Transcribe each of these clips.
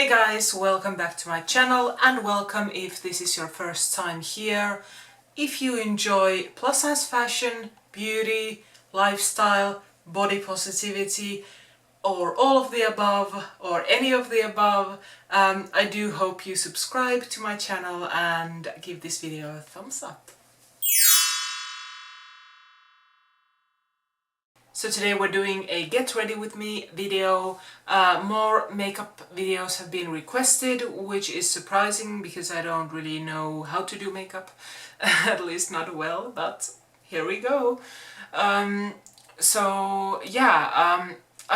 Hey guys, welcome back to my channel and welcome if this is your first time here. If you enjoy plus size fashion, beauty, lifestyle, body positivity, or all of the above, or any of the above, I do hope you subscribe to my channel and give this video a thumbs up. So today we're doing a get ready with me video. More makeup videos have been requested, which is surprising because I don't really know how to do makeup, at least not well, but here we go. I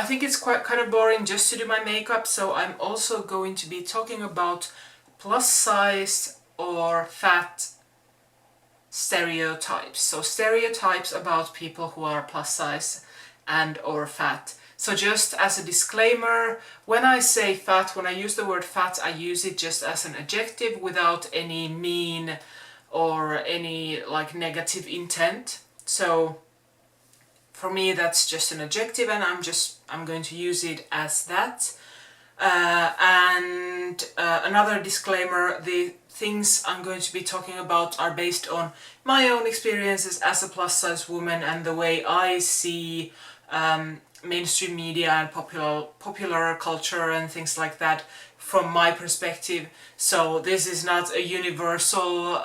think it's quite kind of boring just to do my makeup, so I'm also going to be talking about plus size or fat stereotypes. So stereotypes about people who are plus size and or fat. So just as a disclaimer, when I say fat, when I use the word fat, I use it just as an adjective without any mean or any like negative intent. So for me that's just an adjective and I'm going to use it as that. Another disclaimer, the things I'm going to be talking about are based on my own experiences as a plus size woman and the way I see mainstream media and popular culture and things like that from my perspective. So this is not a universal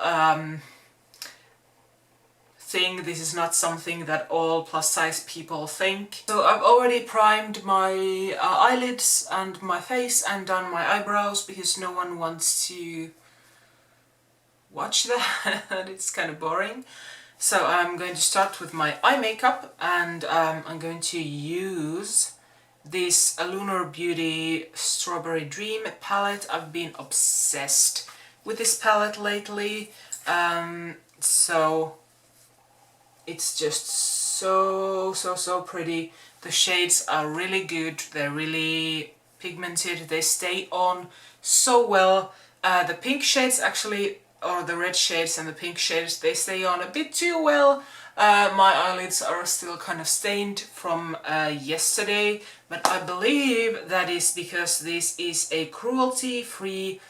thing, this is not something that all plus size people think. So I've already primed my eyelids and my face and done my eyebrows because no one wants to watch that. It's kind of boring. So I'm going to start with my eye makeup and I'm going to use this Lunar Beauty Strawberry Dream palette. I've been obsessed with this palette lately. So it's just so pretty. The shades are really good, they're really pigmented, they stay on so well. The pink shades actually, or the red shades and the pink shades, they stay on a bit too well. My eyelids are still kind of stained from yesterday, but I believe that is because this is a cruelty-free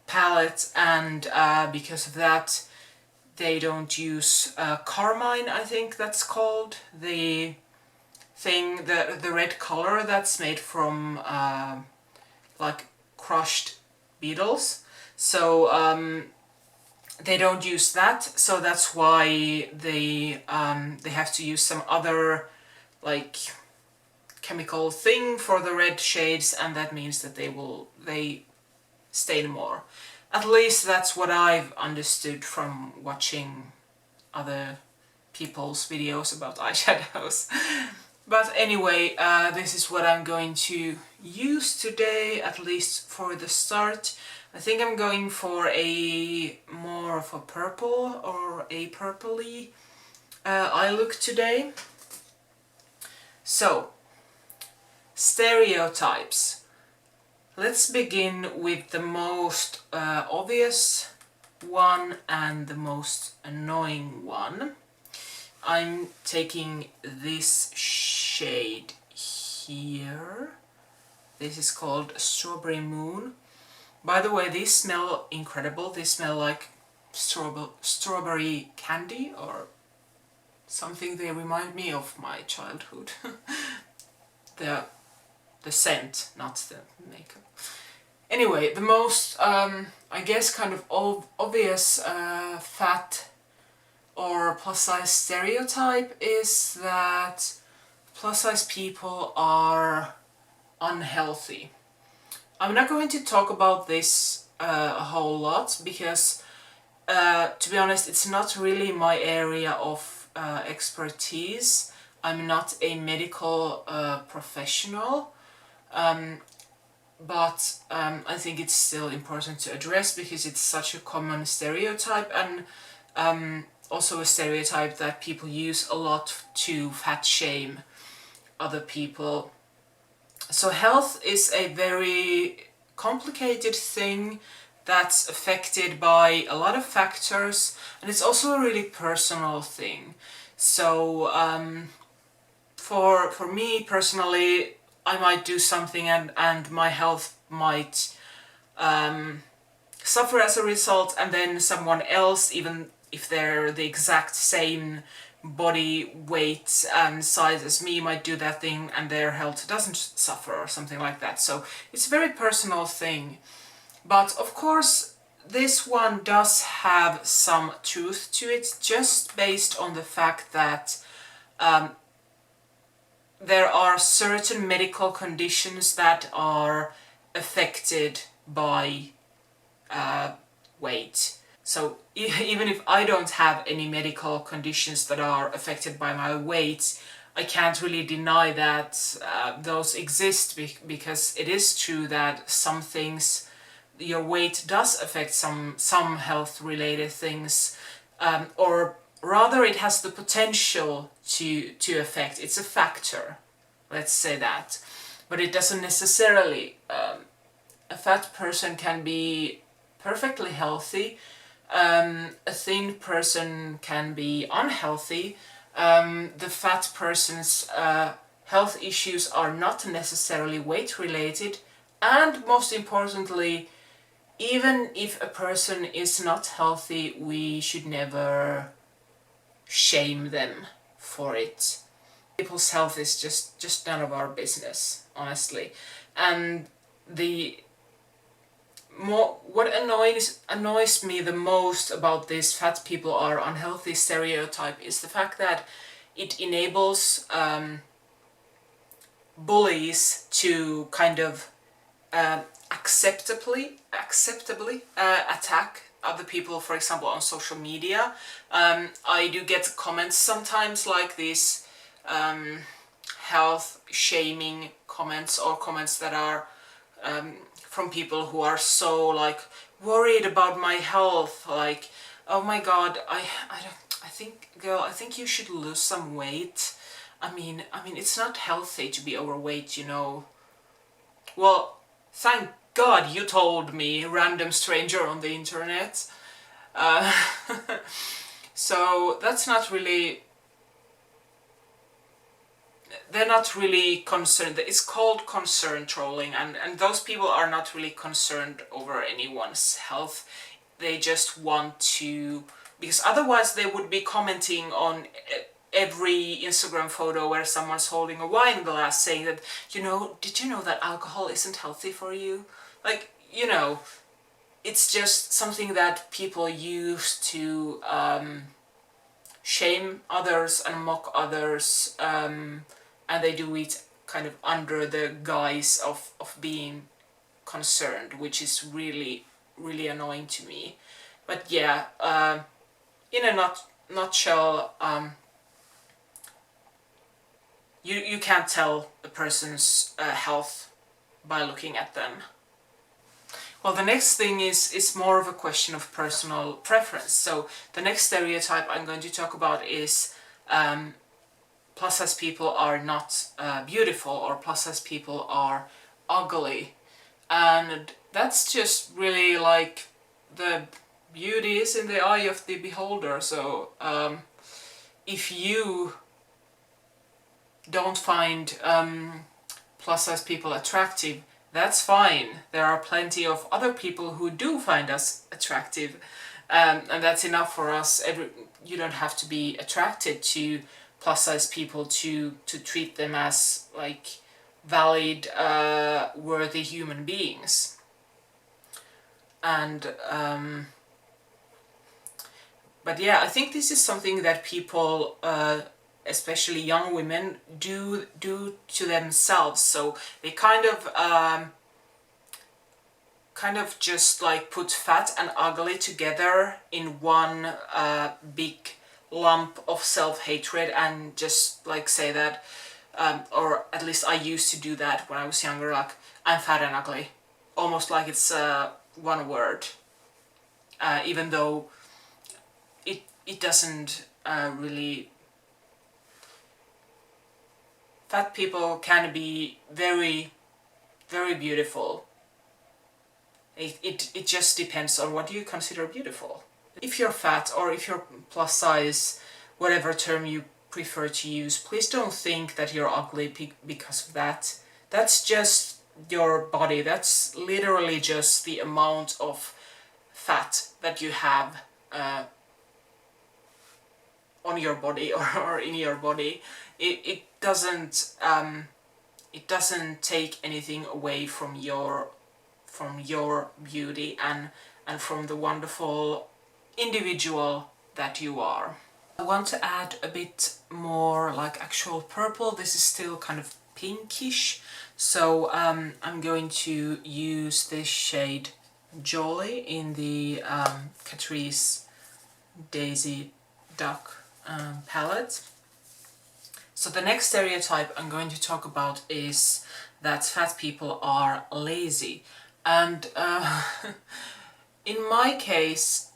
palette and because of that they don't use carmine, I think that's called, the thing, the red color that's made from like crushed beetles. So they don't use that, so that's why they have to use some other like chemical thing for the red shades, and that means that they stain more. At least that's what I've understood from watching other people's videos about eyeshadows. But anyway, this is what I'm going to use today, at least for the start. I think I'm going for a more of a purple or a purpley eye look today. So, stereotypes. Let's begin with the most obvious one and the most annoying one. I'm taking this shade here. This is called Strawberry Moon. By the way, these smell incredible. They smell like strawberry candy or something. They remind me of my childhood. The scent, not the makeup. Anyway, the most, I guess, kind of obvious fat or plus size stereotype is that plus size people are unhealthy. I'm not going to talk about this a whole lot because, to be honest, it's not really my area of expertise. I'm not a medical professional, but I think it's still important to address because it's such a common stereotype and also a stereotype that people use a lot to fat shame other people. So health is a very complicated thing that's affected by a lot of factors, and it's also a really personal thing. So for me personally, I might do something and my health might suffer as a result, and then someone else, even if they're the exact same body weight and size as me, might do that thing and their health doesn't suffer or something like that. So it's a very personal thing. But of course this one does have some truth to it, just based on the fact that there are certain medical conditions that are affected by weight. So even if I don't have any medical conditions that are affected by my weight, I can't really deny that those exist, because it is true that some things, your weight does affect some health related things, or rather it has the potential to affect. It's a factor, let's say that, but it doesn't necessarily. A fat person can be perfectly healthy. A thin person can be unhealthy. The fat person's health issues are not necessarily weight related, and most importantly, even if a person is not healthy, we should never shame them for it. People's health is just none of our business, honestly. And what annoys me the most about this fat people are unhealthy stereotype is the fact that it enables bullies to kind of acceptably attack other people, for example on social media. I do get comments sometimes like these health shaming comments, or comments that are from people who are so like worried about my health, like, oh my god, I think, girl, I think you should lose some weight. I mean it's not healthy to be overweight, you know. Well, thank god you told me, random stranger on the internet. So that's not really, they're not really concerned. It's called concern trolling, and those people are not really concerned over anyone's health. They just want to, because otherwise they would be commenting on every Instagram photo where someone's holding a wine glass saying that, you know, did you know that alcohol isn't healthy for you? Like, you know, it's just something that people use to shame others and mock others, and they do it kind of under the guise of being concerned, which is really, really annoying to me. But yeah, in a nutshell, you can't tell a person's health by looking at them. Well, the next thing is more of a question of personal preference. So the next stereotype I'm going to talk about is plus size people are not beautiful, or plus size people are ugly. And that's just really like, the beauty is in the eye of the beholder. So if you don't find plus size people attractive, that's fine. There are plenty of other people who do find us attractive, and that's enough for us. You don't have to be attracted to plus size people to treat them as like valid, worthy human beings. And but yeah, I think this is something that people, especially young women, do to themselves. So they kind of just like put fat and ugly together in one big lump of self-hatred, and just like say that, or at least I used to do that when I was younger, like, I'm fat and ugly, almost like it's one word, even though it doesn't really. Fat people can be very, very beautiful. It just depends on what you consider beautiful. If you're fat, or if you're plus size, whatever term you prefer to use, please don't think that you're ugly because of that. That's just your body. That's literally just the amount of fat that you have on your body or in your body. It doesn't take anything away from your beauty and from the wonderful individual that you are. I want to add a bit more like actual purple. This is still kind of pinkish, so I'm going to use this shade Jolly in the Catrice Daisy Duck palette. So the next stereotype I'm going to talk about is that fat people are lazy. And in my case,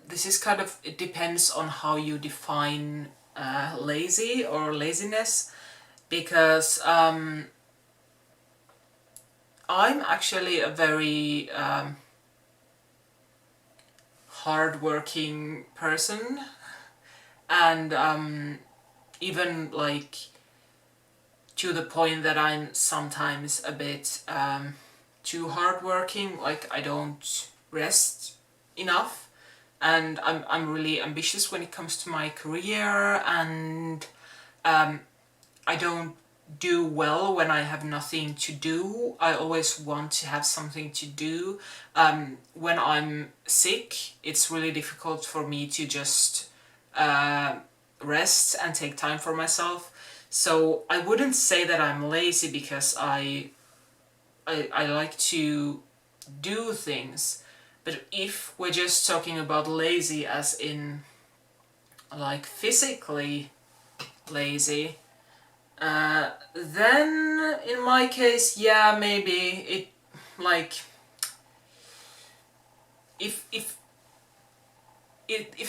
this is kind of, it depends on how you define lazy or laziness, because I'm actually a very hard-working person, and even like to the point that I'm sometimes a bit too hardworking. Like I don't rest enough, and I'm really ambitious when it comes to my career, and I don't do well when I have nothing to do. I always want to have something to do. When I'm sick, it's really difficult for me to just rest and take time for myself. So I wouldn't say that I'm lazy, because I like to do things. But if we're just talking about lazy as in like physically lazy, then in my case, yeah, maybe it, like, if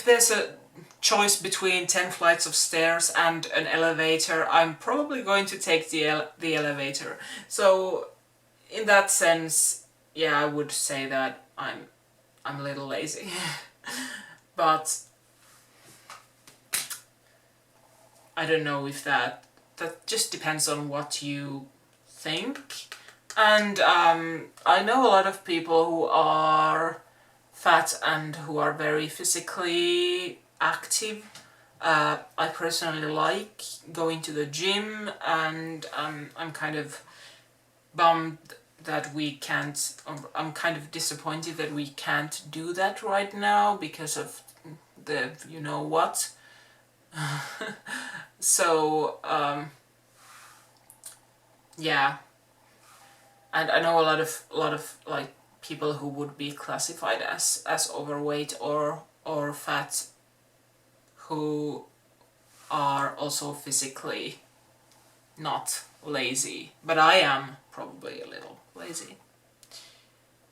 there's a choice between 10 flights of stairs and an elevator, I'm probably going to take the elevator. So in that sense, yeah, I would say that I'm a little lazy. But I don't know if that just depends on what you think. And I know a lot of people who are fat and who are very physically active. I personally like going to the gym, and I'm kind of bummed that we can't, I'm kind of disappointed that we can't do that right now because of the you know what. So yeah, and I know a lot of like people who would be classified as overweight or fat, who are also physically not lazy, but I am probably a little lazy.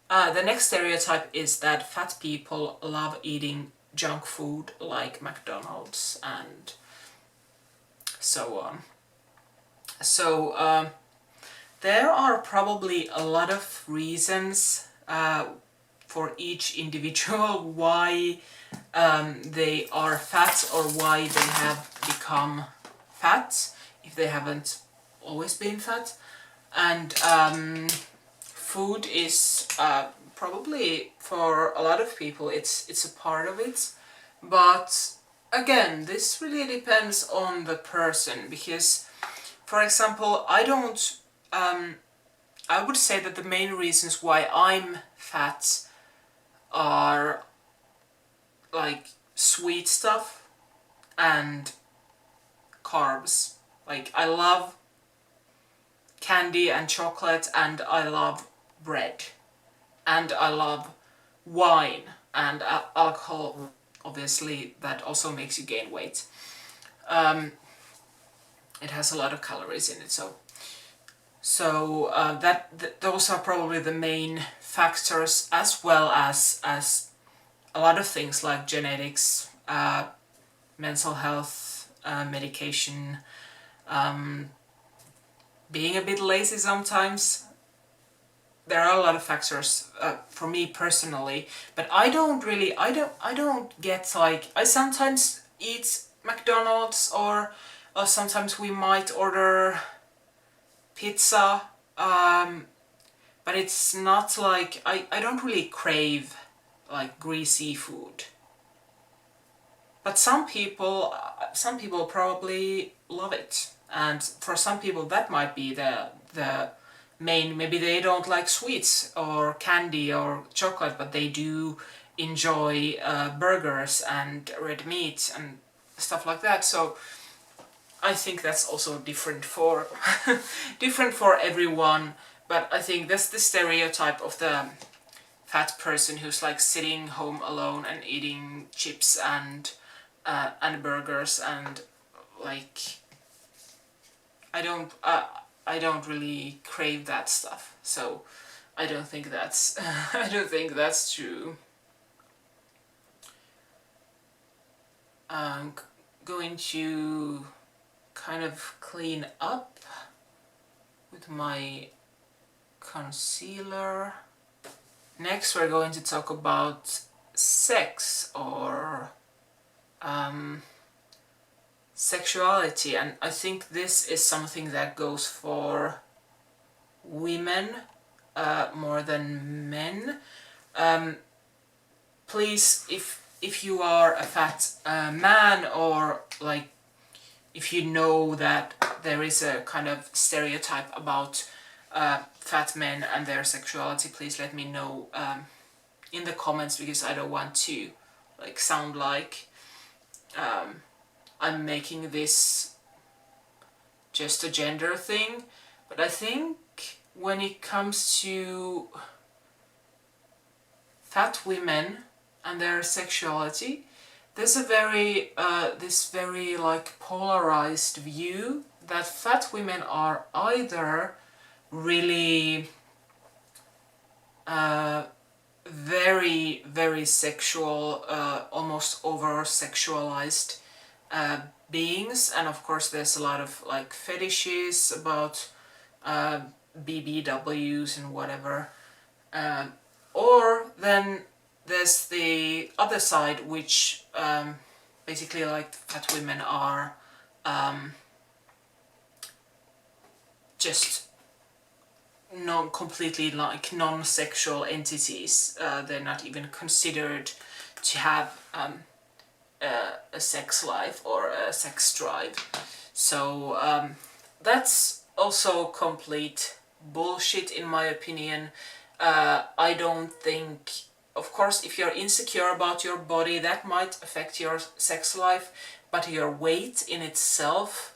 The next stereotype is that fat people love eating junk food like McDonald's and so on. So there are probably a lot of reasons for each individual why they are fat, or why they have become fat, if they haven't always been fat. And food is probably, for a lot of people, it's a part of it. But again, this really depends on the person, because, for example, I would say that the main reasons why I'm fat are like sweet stuff and carbs. Like I love candy and chocolate, and I love bread, and I love wine, and alcohol. Obviously that also makes you gain weight. It has a lot of calories in it, so those are probably the main factors, as well as a lot of things like genetics, mental health, medication, being a bit lazy sometimes. There are a lot of factors for me personally, but I don't get, like, I sometimes eat McDonald's, or sometimes we might order pizza but it's not like, I don't really crave like greasy food. But some people probably love it, and for some people that might be the main. Maybe they don't like sweets or candy or chocolate, but they do enjoy burgers and red meat and stuff like that. So I think that's also different for different for everyone. But I think that's the stereotype of the fat person who's like sitting home alone and eating chips and burgers, and like I don't really crave that stuff. So I don't think that's I don't think that's true. I'm going to kind of clean up with my concealer. Next we're going to talk about sex or sexuality, and I think this is something that goes for women more than men. Please, if you are a fat man, or like if you know that there is a kind of stereotype about fat men and their sexuality, please let me know in the comments, because I don't want to like sound like I'm making this just a gender thing. But I think when it comes to fat women and their sexuality, there's a very this very like polarized view that fat women are either really very, very sexual, almost over-sexualized beings, and of course there's a lot of like fetishes about BBWs and whatever. Or then there's the other side, which basically like fat women are just completely like non-sexual entities. They're not even considered to have a sex life or a sex drive. So that's also complete bullshit in my opinion. I don't think, of course, if you're insecure about your body, that might affect your sex life, but your weight in itself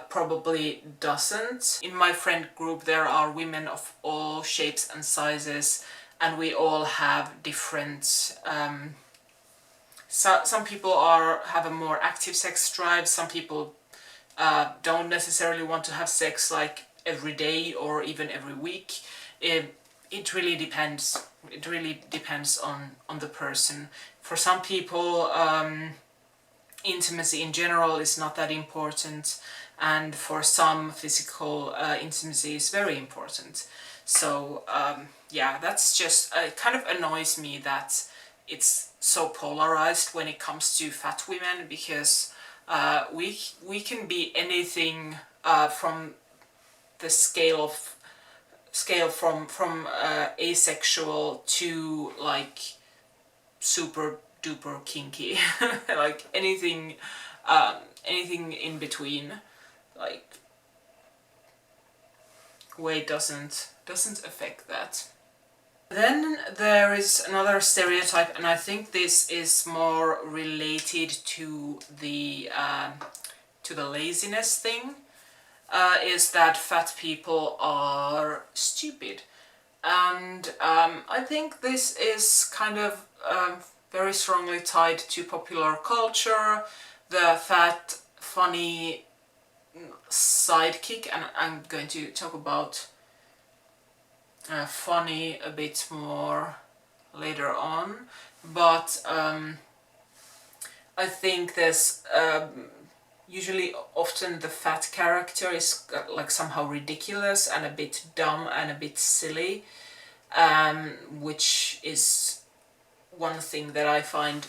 probably doesn't. In my friend group there are women of all shapes and sizes, and we all have different some people have a more active sex drive, some people don't necessarily want to have sex like every day or even every week. It really depends. It really depends on the person. For some people intimacy in general is not that important, and for some physical intimacy is very important. So yeah, that's just kind of annoys me that it's so polarized when it comes to fat women, because we can be anything from the scale from asexual to like super duper kinky, like anything in between. Like weight doesn't affect that. Then there is another stereotype, and I think this is more related to the laziness thing, is that fat people are stupid. And I think this is kind of very strongly tied to popular culture, the fat, funny sidekick, and I'm going to talk about funny a bit more later on, but I think there's usually often the fat character is like somehow ridiculous and a bit dumb and a bit silly, which is one thing that I find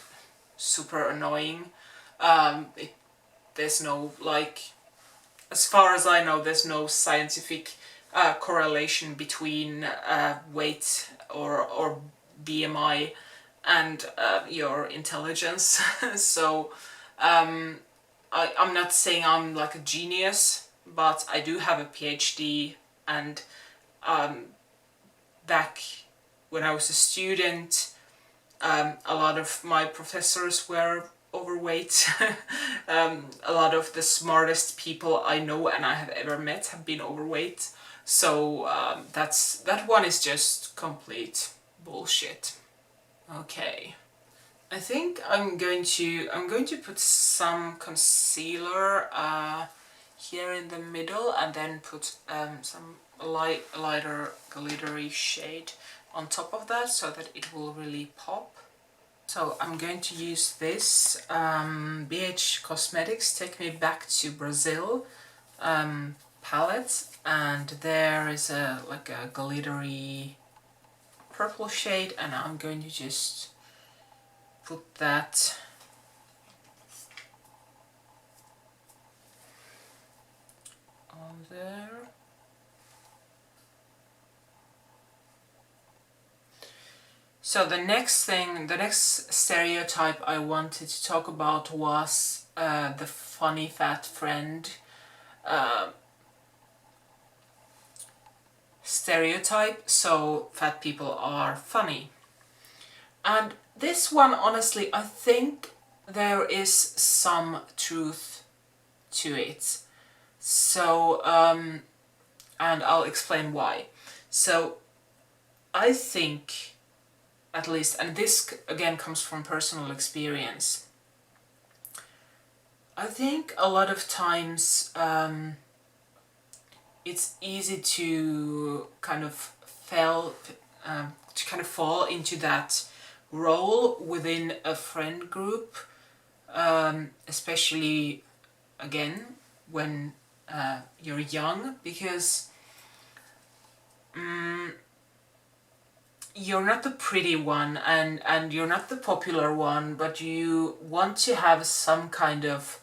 super annoying. There's no, like, as far as I know, there's no scientific correlation between weight or BMI and your intelligence. So I'm not saying I'm like a genius, but I do have a PhD, and back when I was a student, a lot of my professors were overweight. A lot of the smartest people I know and I have ever met have been overweight. So that one is just complete bullshit. Okay. I think I'm going to put some concealer here in the middle, and then put some lighter glittery shade on top of that, so that it will really pop. So I'm going to use this BH Cosmetics Take Me Back to Brazil palette, and there is like a glittery purple shade, and I'm going to just put that on there. So the next stereotype I wanted to talk about was the funny fat friend stereotype. So fat people are funny. And this one, honestly, I think there is some truth to it. So, and I'll explain why. So, I think, at least, and this again comes from personal experience, I think a lot of times it's easy to kind of fall into that role within a friend group, especially again when you're young, because you're not the pretty one and you're not the popular one, but you want to have some kind of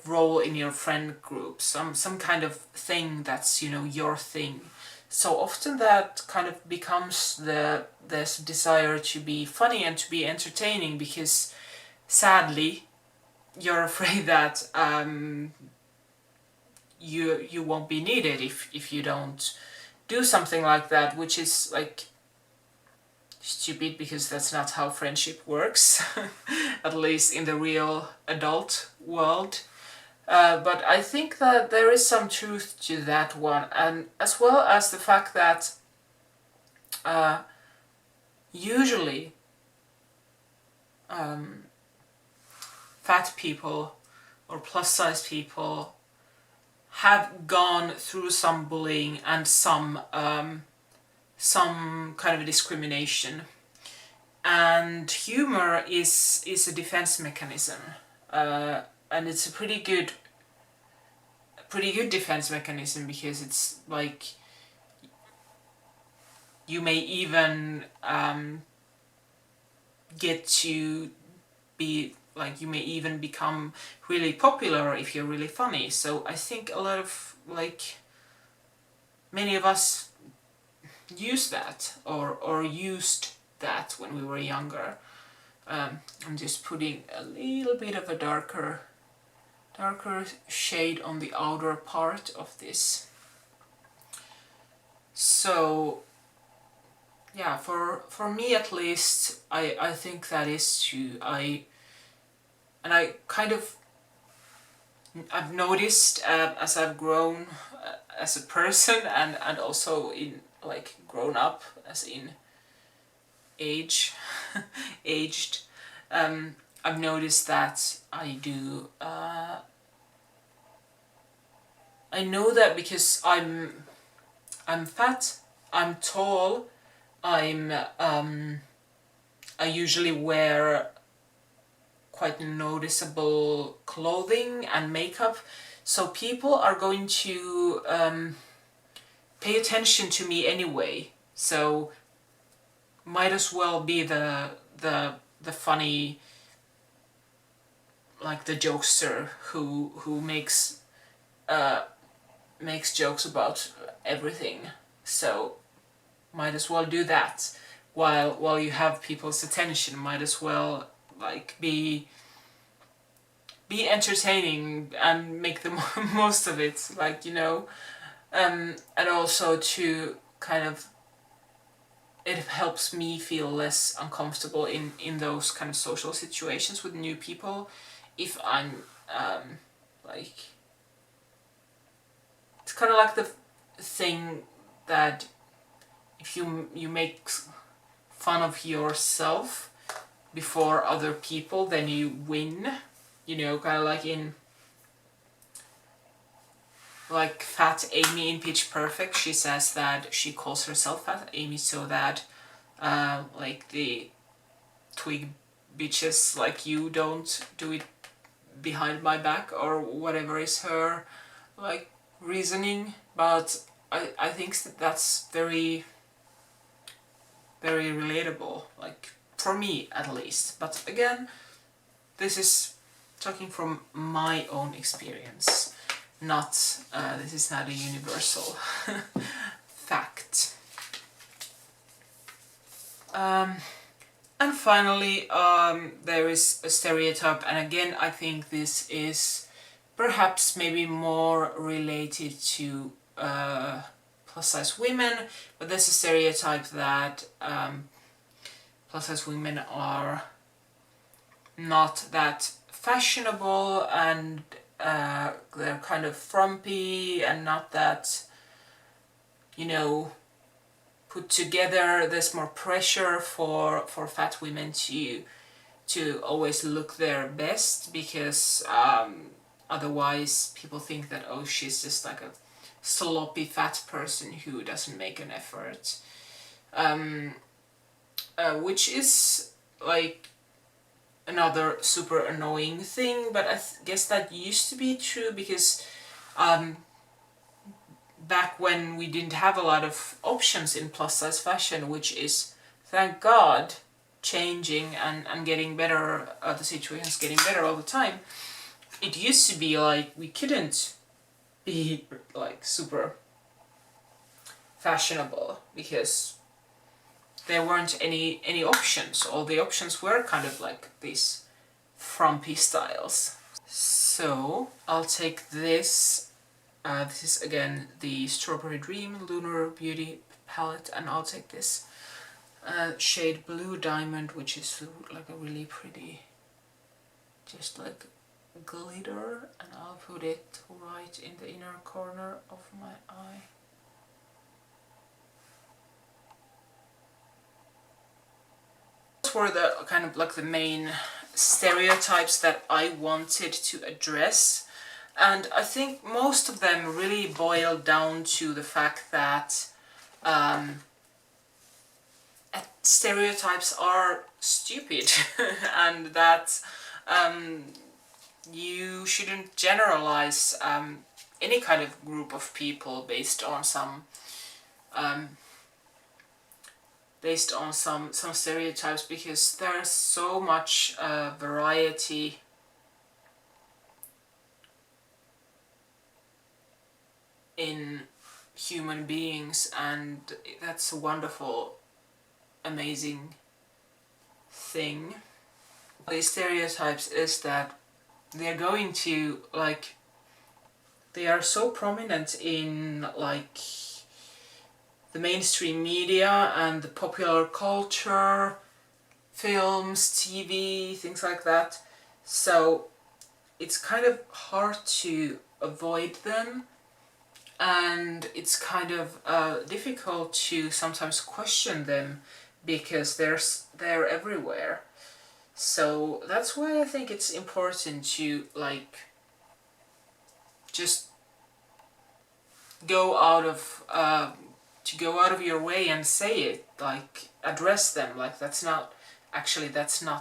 role in your friend group, some kind of thing that's, you know, your thing. So often that kind of becomes this desire to be funny and to be entertaining, because sadly you're afraid that you won't be needed if you don't do something like that, which is like stupid, because that's not how friendship works, at least in the real adult world. But I think that there is some truth to that one, and as well as the fact that usually fat people or plus size people have gone through some bullying and some kind of discrimination, and humor is a defense mechanism, and it's a pretty good defense mechanism, because it's like you may even get to be like, you may even become really popular if you're really funny. So I think a lot of, like, many of us use that or used that when we were younger. I'm just putting a little bit of a darker shade on the outer part of this. So yeah, for me at least, I think that is true. I've noticed as I've grown as a person, and also in, like, grown up as in aged, I've noticed that I do, I know that because I'm fat, I'm tall, I usually wear quite noticeable clothing and makeup, so people are going to pay attention to me anyway, so might as well be the funny, like the jokester who makes makes jokes about everything, so might as well do that while you have people's attention. Might as well like be entertaining and make the most of it, like, you know. And also to kind of, it helps me feel less uncomfortable in those kind of social situations with new people if I'm like, it's kind of like the thing that if you make fun of yourself before other people, then you win, you know, kind of like in like Fat Amy in Pitch Perfect. She says that she calls herself Fat Amy so that like the twig bitches like you don't do it behind my back, or whatever is her like reasoning. But I think that's very, very relatable, like for me at least. But again, this is talking from my own experience, not this is not a universal fact. And finally, there is a stereotype, and again I think this is perhaps maybe more related to plus size women, but there's a stereotype that plus size women are not that fashionable, and they're kind of frumpy and not that, you know, put together. There's more pressure for fat women to always look their best, because otherwise people think that, oh, she's just like a sloppy fat person who doesn't make an effort, which is like another super annoying thing. But I guess that used to be true, because back when we didn't have a lot of options in plus size fashion, which is, thank God, changing and getting better, the situation's getting better all the time. It used to be like we couldn't be like super fashionable because there weren't any options. All the options were kind of like these frumpy styles. So I'll take this. This is again the Strawberry Dream Lunar Beauty palette, and I'll take this shade Blue Diamond, which is like a really pretty, just like glitter, and I'll put it right in the inner corner of my eye. Those were the kind of like the main stereotypes that I wanted to address. And I think most of them really boil down to the fact that stereotypes are stupid and that you shouldn't generalize any kind of group of people based on some stereotypes, because there's so much variety in human beings, and that's a wonderful, amazing thing. The stereotypes is that they're going to, like, they are so prominent in like the mainstream media and the popular culture, films, TV, things like that. So it's kind of hard to avoid them, and it's kind of difficult to sometimes question them because they're everywhere. So that's why I think it's important to like just go out of your way and say it, like address them, like that's not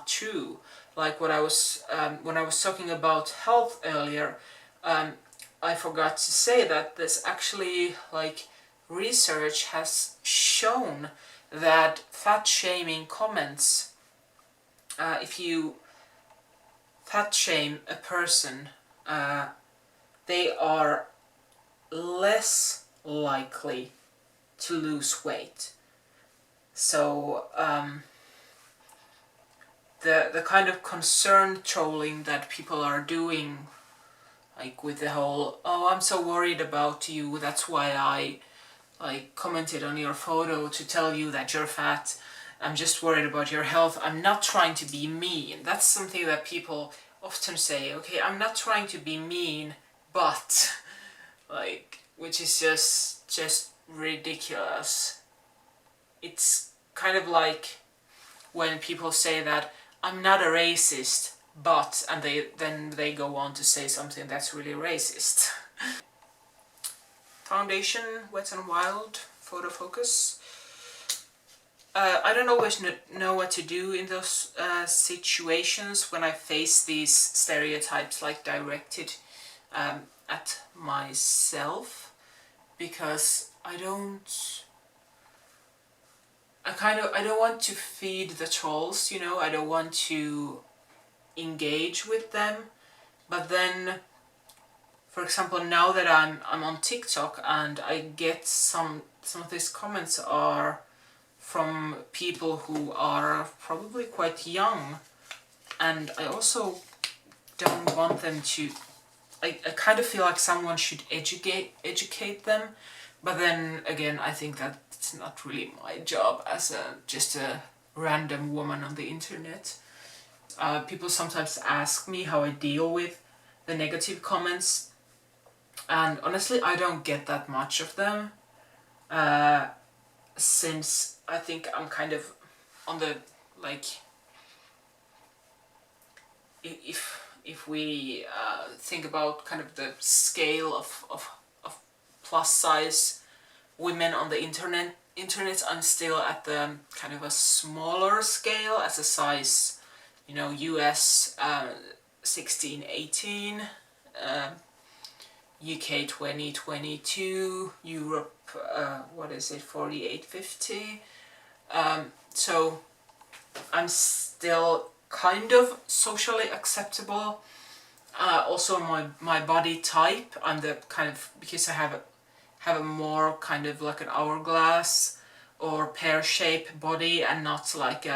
true. Like what I was when I was talking about health earlier, I forgot to say that this actually, like, research has shown that fat shaming comments, if you fat shame a person, they are less likely to lose weight. So the kind of concern trolling that people are doing, like with the whole, oh, I'm so worried about you, that's why I commented on your photo to tell you that you're fat, I'm just worried about your health, I'm not trying to be mean. That's something that people often say, okay, I'm not trying to be mean, but which is just ridiculous. It's kind of like when people say that I'm not a racist, but, and they go on to say something that's really racist. Foundation, Wet n Wild, photo focus. I don't always know what to do in those situations when I face these stereotypes directed at myself, because I don't want to feed the trolls, I don't want to engage with them. But then, for example, now that I'm on TikTok and I get some of these comments are from people who are probably quite young, and I also don't want them to, I kind of feel like someone should educate them, but then again I think that it's not really my job as just a random woman on the internet. People sometimes ask me how I deal with the negative comments, and honestly I don't get that much of them, since I think I'm kind of on the, if we think about kind of the scale of plus size women on the internet, I'm still at the kind of a smaller scale as a size, US 16, 18, UK 20, 22, Europe 48, 50. So I'm still kind of socially acceptable. Also my body type, I'm the kind of, because I have a more kind of like an hourglass or pear-shaped body and not like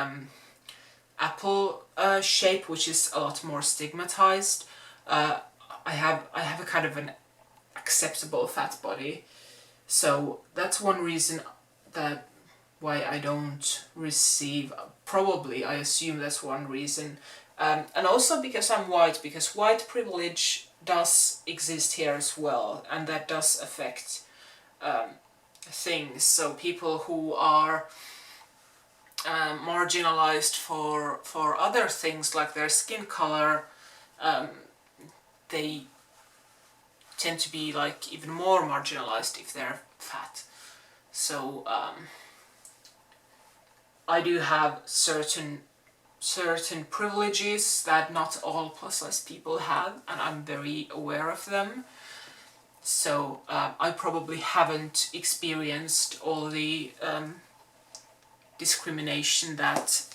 apple shape, which is a lot more stigmatized. I have a kind of an acceptable fat body, so that's one reason that why I don't receive, probably I assume that's one reason, and also because I'm white, because white privilege does exist here as well, and that does affect things. So people who are marginalized for other things like their skin color, they tend to be like even more marginalized if they're fat. So I do have certain privileges that not all plus size people have, and I'm very aware of them. So I probably haven't experienced all the discrimination that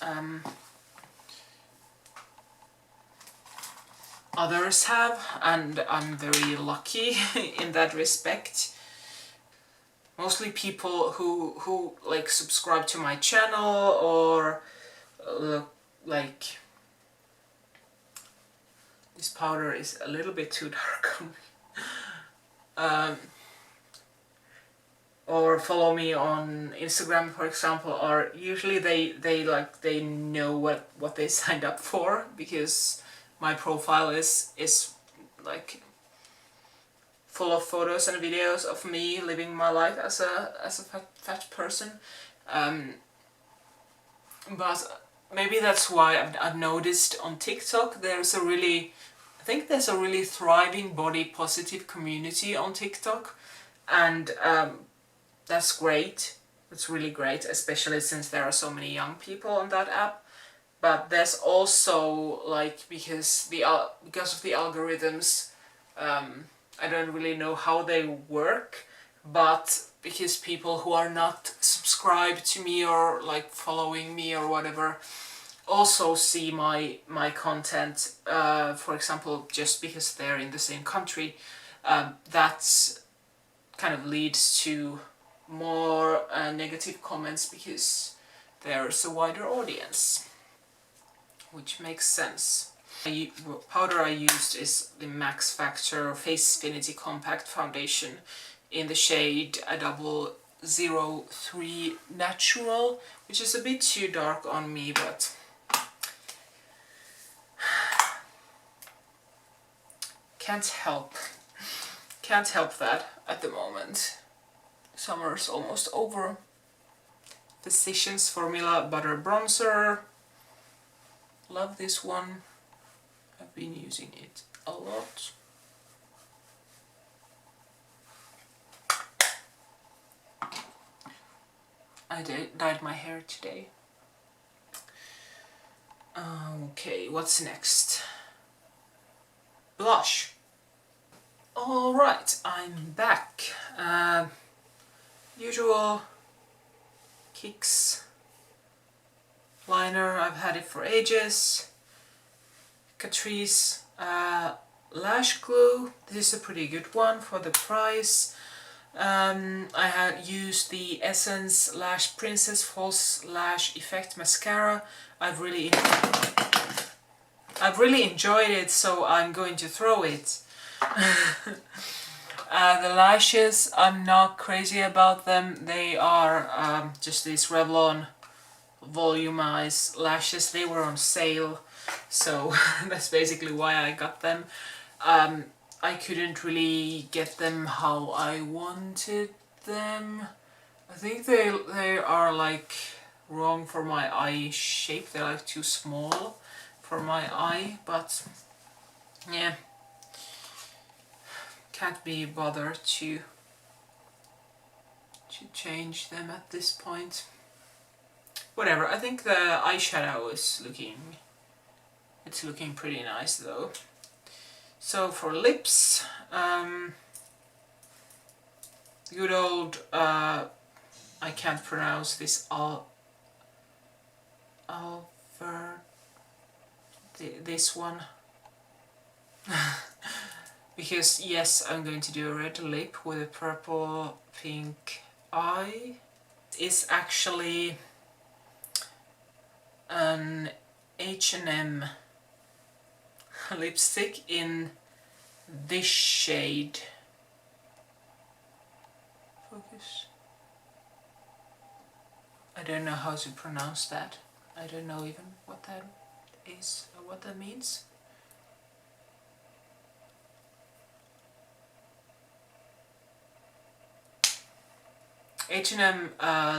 others have, and I'm very lucky in that respect. Mostly people who like subscribe to my channel or like, this powder is a little bit too dark on me. Or follow me on Instagram, for example, or usually they know what they signed up for, because my profile is like full of photos and videos of me living my life as a fat person. But maybe that's why I've noticed on TikTok I think there's a really thriving body positive community on TikTok, and that's great. It's really great, especially since there are so many young people on that app. But there's also because of the algorithms, I don't really know how they work, but because people who are not subscribed to me or following me or whatever also see my content, for example, just because they're in the same country, that's kind of leads to more negative comments because there's a wider audience, which makes sense. The powder I used is the Max Factor Face Affinity Compact Foundation in the shade 003 Natural, which is a bit too dark on me, but can't help that at the moment. Summer's almost over. Physicians Formula Butter Bronzer. Love this one. I've been using it a lot. I dyed my hair today. Okay, what's next? Blush. Alright, I'm back. Usual Kicks liner, I've had it for ages. Catrice lash glue, this is a pretty good one for the price. I had used the Essence Lash Princess False Lash Effect Mascara. I've really enjoyed it, so I'm going to throw it. The lashes, I'm not crazy about them. They are just these Revlon volumized lashes. They were on sale, so that's basically why I got them. I couldn't really get them how I wanted them. I think they are like wrong for my eye shape. They're like too small for my eye, but yeah, can't be bothered to change them at this point. Whatever, I think the eyeshadow is looking pretty nice though. So for lips, good old, I can't pronounce this, this one. Because yes, I'm going to do a red lip with a purple pink eye. It's actually an H&M lipstick in this shade. Focus. I don't know how to pronounce that. I don't know even what that is or what that means. H&M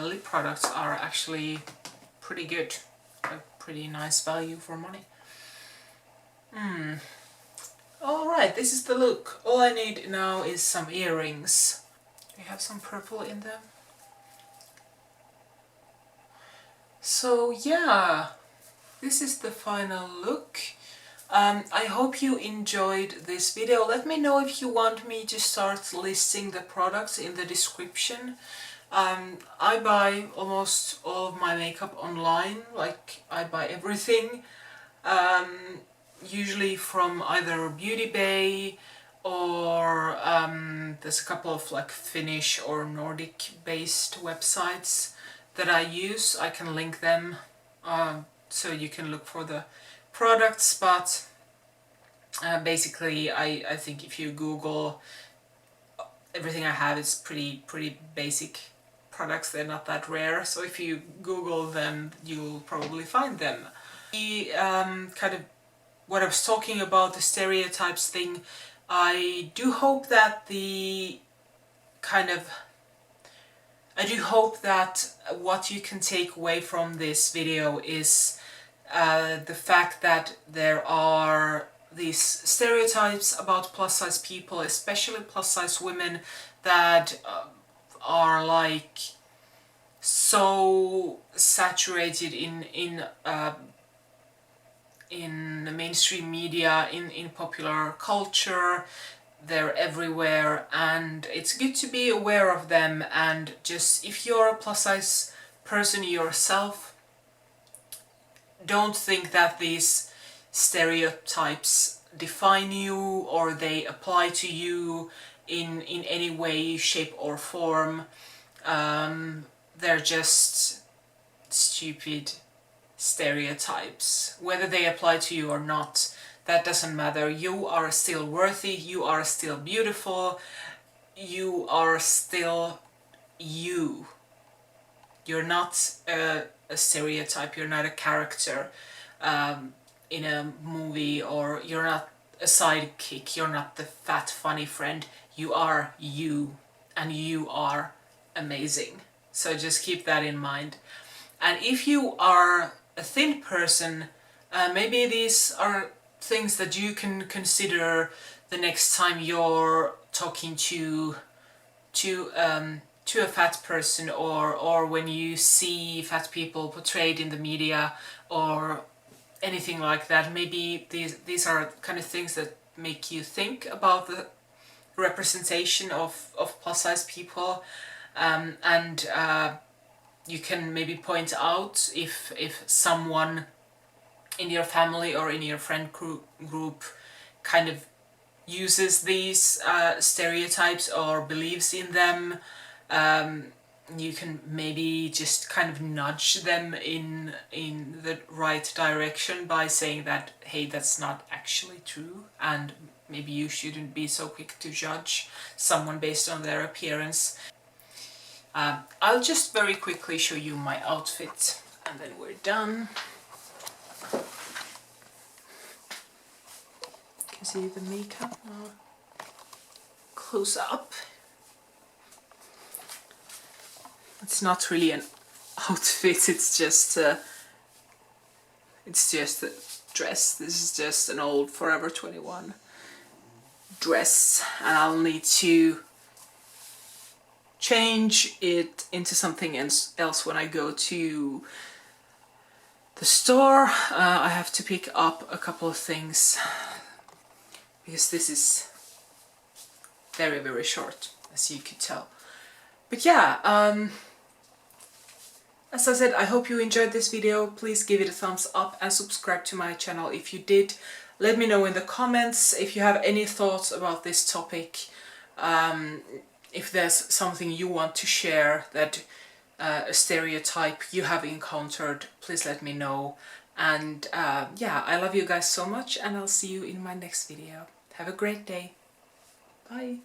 lip products are actually pretty good. A pretty nice value for money. Alright, this is the look. All I need now is some earrings. We have some purple in them. So yeah, this is the final look. I hope you enjoyed this video. Let me know if you want me to start listing the products in the description. I buy almost all of my makeup online, like I buy everything. Usually from either Beauty Bay or there's a couple of like Finnish or Nordic based websites that I use. I can link them so you can look for the products, but basically I think if you Google everything I have, it's pretty basic products. They're not that rare, so if you Google them you'll probably find them. The kind of what I was talking about, the stereotypes thing, I do hope that what you can take away from this video is the fact that there are these stereotypes about plus size people, especially plus size women, that are like so saturated in the mainstream media, in popular culture. They're everywhere, and it's good to be aware of them. And just if you're a plus size person yourself, don't think that these stereotypes define you or they apply to you. in any way, shape or form. They're just stupid stereotypes. Whether they apply to you or not, that doesn't matter. You are still worthy, you are still beautiful, you are still you. You're not a stereotype, you're not a character in a movie, or you're not a sidekick, you're not the fat funny friend. You are you, and you are amazing. So just keep that in mind. And if you are a thin person, maybe these are things that you can consider the next time you're talking to a fat person, or when you see fat people portrayed in the media or anything like that. Maybe these are kind of things that make you think about the representation of plus size people, and you can maybe point out if someone in your family or in your friend group kind of uses these stereotypes or believes in them. You can maybe just kind of nudge them in the right direction by saying that, hey, that's not actually true, and maybe you shouldn't be so quick to judge someone based on their appearance. I'll just very quickly show you my outfit and then we're done. You can see the makeup now close up. It's not really an outfit, it's just a dress. This is just an old Forever 21 dress, and I'll need to change it into something else when I go to the store. I have to pick up a couple of things because this is very, very short, as you could tell. But yeah, as I said, I hope you enjoyed this video. Please give it a thumbs up and subscribe to my channel if you did. Let me know in the comments if you have any thoughts about this topic. If there's something you want to share, that a stereotype you have encountered, please let me know. And yeah, I love you guys so much, and I'll see you in my next video. Have a great day. Bye.